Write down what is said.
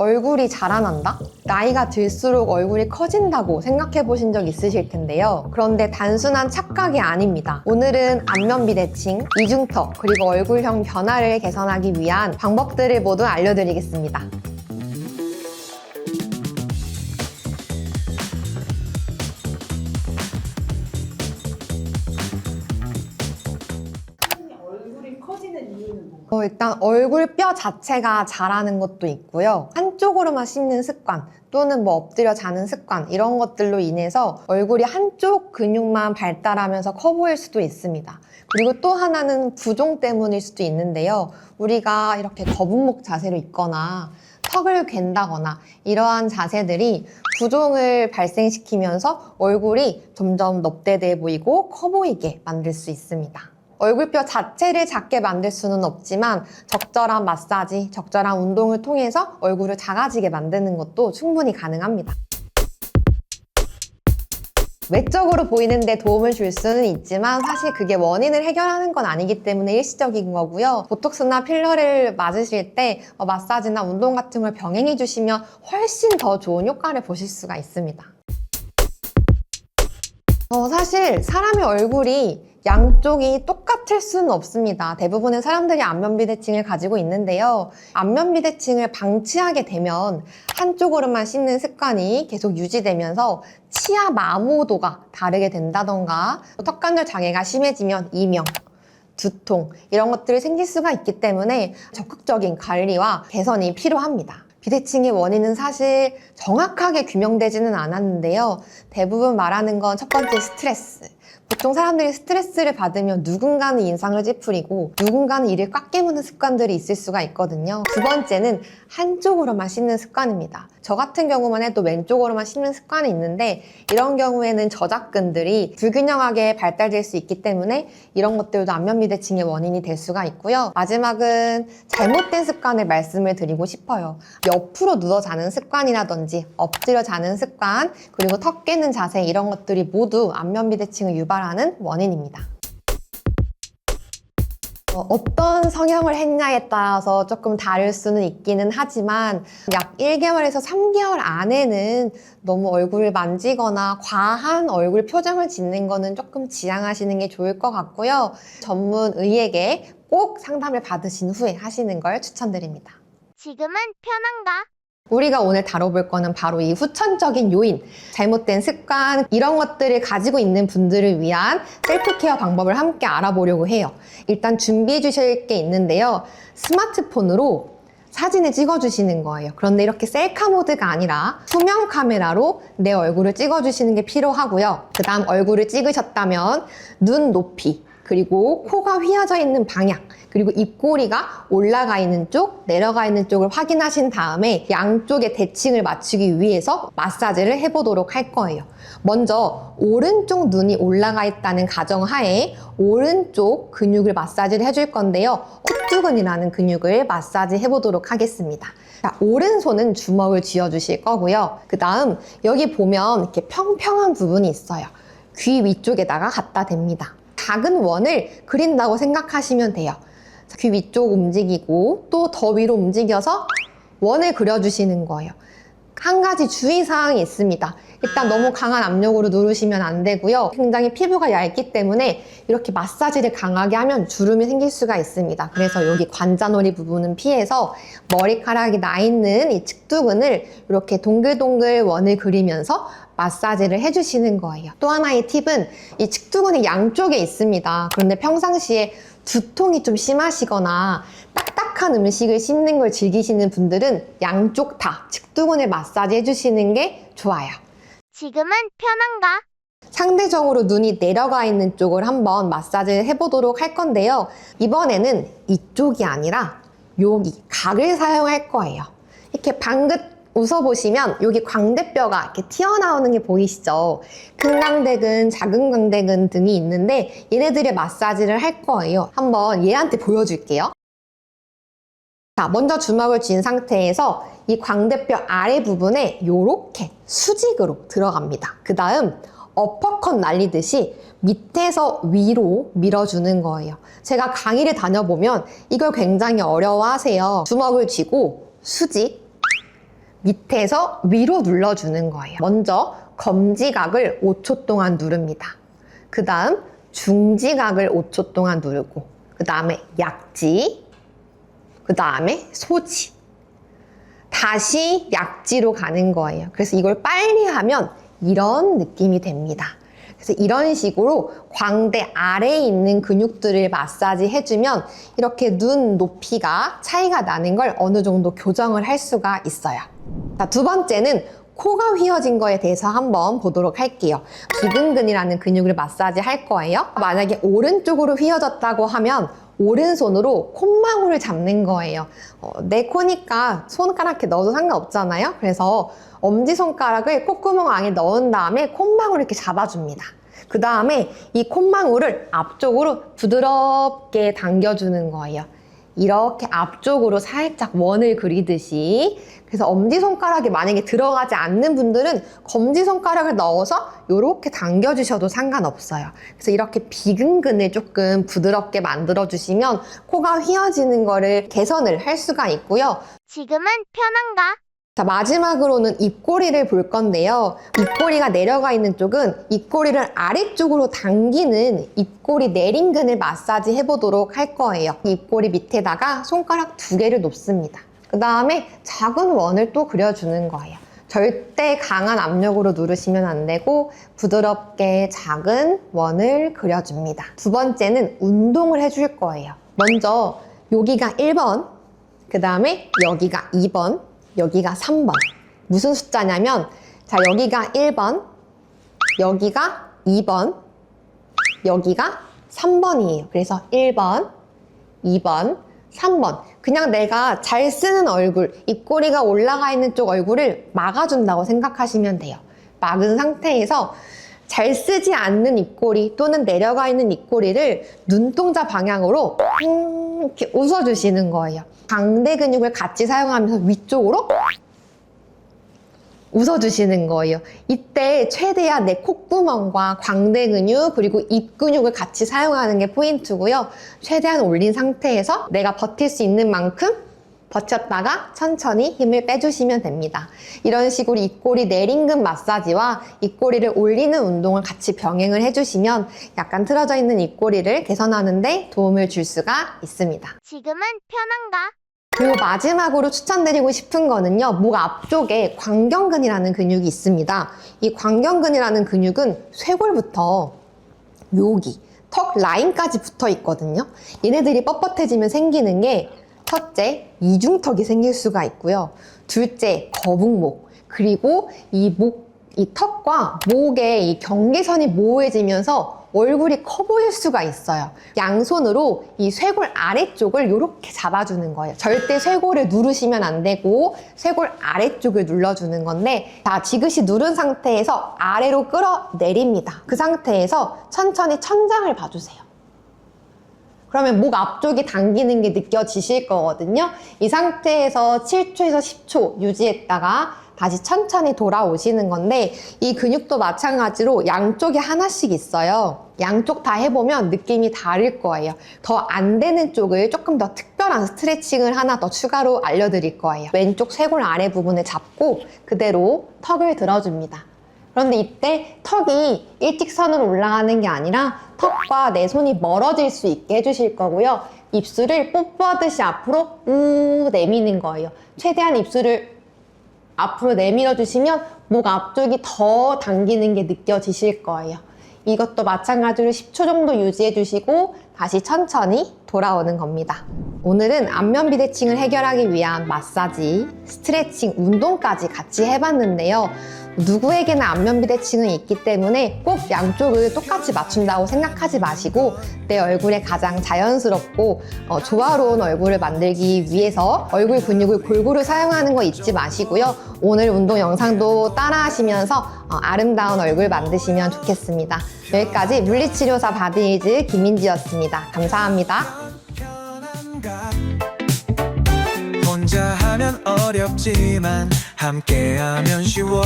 얼굴이 자라난다? 나이가 들수록 얼굴이 커진다고 생각해 보신 적 있으실 텐데요. 그런데 단순한 착각이 아닙니다. 오늘은 안면 비대칭, 이중턱, 그리고 얼굴형 변화를 개선하기 위한 방법들을 모두 알려드리겠습니다. 얼굴이 커지는 이유는 뭔가요? 일단 얼굴 뼈 자체가 자라는 것도 있고요. 한쪽으로만 씹는 습관 또는 엎드려 자는 습관 이런 것들로 인해서 얼굴이 한쪽 근육만 발달하면서 커 보일 수도 있습니다. 그리고 또 하나는 부종 때문일 수도 있는데요. 우리가 이렇게 거북목 자세로 있거나 턱을 괸다거나 이러한 자세들이 부종을 발생시키면서 얼굴이 점점 넙대대 보이고 커 보이게 만들 수 있습니다. 얼굴뼈 자체를 작게 만들 수는 없지만 적절한 마사지, 적절한 운동을 통해서 얼굴을 작아지게 만드는 것도 충분히 가능합니다. 외적으로 보이는데 도움을 줄 수는 있지만 사실 그게 원인을 해결하는 건 아니기 때문에 일시적인 거고요. 보톡스나 필러를 맞으실 때 마사지나 운동 같은 걸 병행해 주시면 훨씬 더 좋은 효과를 보실 수가 있습니다. 사실 사람의 얼굴이 양쪽이 똑같을 수는 없습니다. 대부분의 사람들이 안면 비대칭을 가지고 있는데요. 안면 비대칭을 방치하게 되면 한쪽으로만 씹는 습관이 계속 유지되면서 치아 마모도가 다르게 된다던가 턱관절 장애가 심해지면 이명, 두통 이런 것들이 생길 수가 있기 때문에 적극적인 관리와 개선이 필요합니다. 비대칭의 원인은 사실 정확하게 규명되지는 않았는데요. 대부분 말하는 건 첫 번째 스트레스. 보통 사람들이 스트레스를 받으면 누군가는 인상을 찌푸리고 누군가는 이를 꽉 깨무는 습관들이 있을 수가 있거든요. 두 번째는 한쪽으로만 씹는 습관입니다. 저 같은 경우만 해도 왼쪽으로만 씹는 습관이 있는데 이런 경우에는 저작근들이 불균형하게 발달될 수 있기 때문에 이런 것들도 안면 비대칭의 원인이 될 수가 있고요. 마지막은 잘못된 습관을 말씀을 드리고 싶어요. 옆으로 누워 자는 습관이라든지 엎드려 자는 습관 그리고 턱 깨는 자세 이런 것들이 모두 안면 비대칭을 유발하는 원인입니다. 어떤 성형을 했냐에 따라서 조금 다를 수는 있기는 하지만 약 1개월에서 3개월 안에는 너무 얼굴을 만지거나 과한 얼굴 표정을 짓는 거는 조금 지양하시는 게 좋을 것 같고요. 전문 의에게 꼭 상담을 받으신 후에 하시는 걸 추천드립니다. 지금은 편한가? 우리가 오늘 다뤄볼 거는 바로 이 후천적인 요인, 잘못된 습관 이런 것들을 가지고 있는 분들을 위한 셀프케어 방법을 함께 알아보려고 해요. 일단 준비해 주실 게 있는데요. 스마트폰으로 사진을 찍어주시는 거예요. 그런데 이렇게 셀카 모드가 아니라 투명 카메라로 내 얼굴을 찍어주시는 게 필요하고요. 그 다음 얼굴을 찍으셨다면 눈 높이 그리고 코가 휘어져 있는 방향 그리고 입꼬리가 올라가 있는 쪽, 내려가 있는 쪽을 확인하신 다음에 양쪽의 대칭을 맞추기 위해서 마사지를 해보도록 할 거예요. 먼저 오른쪽 눈이 올라가 있다는 가정하에 오른쪽 근육을 마사지를 해줄 건데요. 콧두근이라는 근육을 마사지 해보도록 하겠습니다. 자, 오른손은 주먹을 쥐어주실 거고요. 그 다음 여기 보면 이렇게 평평한 부분이 있어요. 귀 위쪽에다가 갖다 댑니다. 작은 원을 그린다고 생각하시면 돼요. 귀 위쪽 움직이고 또 더 위로 움직여서 원을 그려주시는 거예요. 한 가지 주의사항이 있습니다. 일단 너무 강한 압력으로 누르시면 안 되고요. 굉장히 피부가 얇기 때문에 이렇게 마사지를 강하게 하면 주름이 생길 수가 있습니다. 그래서 여기 관자놀이 부분은 피해서 머리카락이 나 있는 이 측두근을 이렇게 동글동글 원을 그리면서 마사지를 해주시는 거예요. 또 하나의 팁은 이 측두근이 양쪽에 있습니다. 그런데 평상시에 두통이 좀 심하시거나 딱딱한 음식을 씹는 걸 즐기시는 분들은 양쪽 다 측두근을 마사지 해주시는 게 좋아요. 지금은 편한가? 상대적으로 눈이 내려가 있는 쪽을 한번 마사지를 해보도록 할 건데요. 이번에는 이쪽이 아니라 여기 각을 사용할 거예요. 이렇게 방긋 웃어보시면 여기 광대뼈가 이렇게 튀어나오는 게 보이시죠? 큰 광대근, 작은 광대근 등이 있는데 얘네들의 마사지를 할 거예요. 한번 얘한테 보여줄게요. 자, 먼저 주먹을 쥔 상태에서 이 광대뼈 아래 부분에 이렇게 수직으로 들어갑니다. 그 다음 어퍼컷 날리듯이 밑에서 위로 밀어주는 거예요. 제가 강의를 다녀보면 이걸 굉장히 어려워하세요. 주먹을 쥐고 수직, 밑에서 위로 눌러주는 거예요. 먼저 검지각을 5초 동안 누릅니다. 그 다음 중지각을 5초 동안 누르고, 그 다음에 약지, 그 다음에 소지. 다시 약지로 가는 거예요. 그래서 이걸 빨리 하면 이런 느낌이 됩니다. 그래서 이런 식으로 광대 아래에 있는 근육들을 마사지 해주면 이렇게 눈 높이가 차이가 나는 걸 어느 정도 교정을 할 수가 있어요. 자, 두 번째는 코가 휘어진 거에 대해서 한번 보도록 할게요. 비근근이라는 근육을 마사지 할 거예요. 만약에 오른쪽으로 휘어졌다고 하면 오른손으로 콧망울을 잡는 거예요. 내 코니까 손가락에 넣어도 상관없잖아요. 그래서 엄지손가락을 콧구멍 안에 넣은 다음에 콧망울을 이렇게 잡아줍니다. 그 다음에 이 콧망울을 앞쪽으로 부드럽게 당겨주는 거예요. 이렇게 앞쪽으로 살짝 원을 그리듯이. 그래서 엄지손가락이 만약에 들어가지 않는 분들은 검지손가락을 넣어서 이렇게 당겨주셔도 상관없어요. 그래서 이렇게 비근근을 조금 부드럽게 만들어주시면 코가 휘어지는 거를 개선을 할 수가 있고요. 지금은 편한가? 자, 마지막으로는 입꼬리를 볼 건데요. 입꼬리가 내려가 있는 쪽은 입꼬리를 아래쪽으로 당기는 입꼬리 내림근을 마사지 해보도록 할 거예요. 입꼬리 밑에다가 손가락 2개를 놓습니다. 그 다음에 작은 원을 또 그려주는 거예요. 절대 강한 압력으로 누르시면 안 되고 부드럽게 작은 원을 그려줍니다. 두 번째는 운동을 해줄 거예요. 먼저 여기가 1번, 그 다음에 여기가 2번, 여기가 3번. 무슨 숫자냐면, 자, 여기가 1번, 여기가 2번, 여기가 3번이에요. 그래서 1번, 2번, 3번. 그냥 내가 잘 쓰는 얼굴, 입꼬리가 올라가 있는 쪽 얼굴을 막아준다고 생각하시면 돼요. 막은 상태에서 잘 쓰지 않는 입꼬리 또는 내려가 있는 입꼬리를 눈동자 방향으로 이렇게 웃어주시는 거예요. 광대 근육을 같이 사용하면서 위쪽으로 웃어주시는 거예요. 이때 최대한 내 콧구멍과 광대 근육 그리고 입 근육을 같이 사용하는 게 포인트고요. 최대한 올린 상태에서 내가 버틸 수 있는 만큼 버텼다가 천천히 힘을 빼주시면 됩니다. 이런 식으로 입꼬리 내림근 마사지와 입꼬리를 올리는 운동을 같이 병행을 해주시면 약간 틀어져 있는 입꼬리를 개선하는 데 도움을 줄 수가 있습니다. 지금은 편한가? 그리고 마지막으로 추천드리고 싶은 거는요, 목 앞쪽에 광경근이라는 근육이 있습니다. 이 광경근이라는 근육은 쇄골부터 여기 턱 라인까지 붙어 있거든요. 얘네들이 뻣뻣해지면 생기는 게 첫째, 이중턱이 생길 수가 있고요. 둘째, 거북목. 그리고 이 턱과 목의 이 경계선이 모호해지면서 얼굴이 커 보일 수가 있어요. 양손으로 이 쇄골 아래쪽을 이렇게 잡아주는 거예요. 절대 쇄골을 누르시면 안 되고 쇄골 아래쪽을 눌러주는 건데, 자, 지그시 누른 상태에서 아래로 끌어내립니다. 그 상태에서 천천히 천장을 봐주세요. 그러면 목 앞쪽이 당기는 게 느껴지실 거거든요. 이 상태에서 7초에서 10초 유지했다가 다시 천천히 돌아오시는 건데, 이 근육도 마찬가지로 양쪽에 하나씩 있어요. 양쪽 다 해보면 느낌이 다를 거예요. 더 안 되는 쪽을 조금 더 특별한 스트레칭을 하나 더 추가로 알려드릴 거예요. 왼쪽 쇄골 아래 부분을 잡고 그대로 턱을 들어줍니다. 그런데 이때 턱이 일직선으로 올라가는 게 아니라 턱과 내 손이 멀어질 수 있게 해주실 거고요. 입술을 뽀뽀하듯이 앞으로 우 내미는 거예요. 최대한 입술을 앞으로 내밀어 주시면 목 앞쪽이 더 당기는 게 느껴지실 거예요. 이것도 마찬가지로 10초 정도 유지해 주시고 다시 천천히 돌아오는 겁니다. 오늘은 안면 비대칭을 해결하기 위한 마사지, 스트레칭, 운동까지 같이 해봤는데요. 누구에게나 안면 비대칭은 있기 때문에 꼭 양쪽을 똑같이 맞춘다고 생각하지 마시고 내 얼굴에 가장 자연스럽고 조화로운 얼굴을 만들기 위해서 얼굴 근육을 골고루 사용하는 거 잊지 마시고요. 오늘 운동 영상도 따라하시면서 아름다운 얼굴 만드시면 좋겠습니다. 여기까지 물리치료사 바디에이즈 김민지였습니다. 감사합니다. 혼자 하면 어렵지만 함께하면 쉬워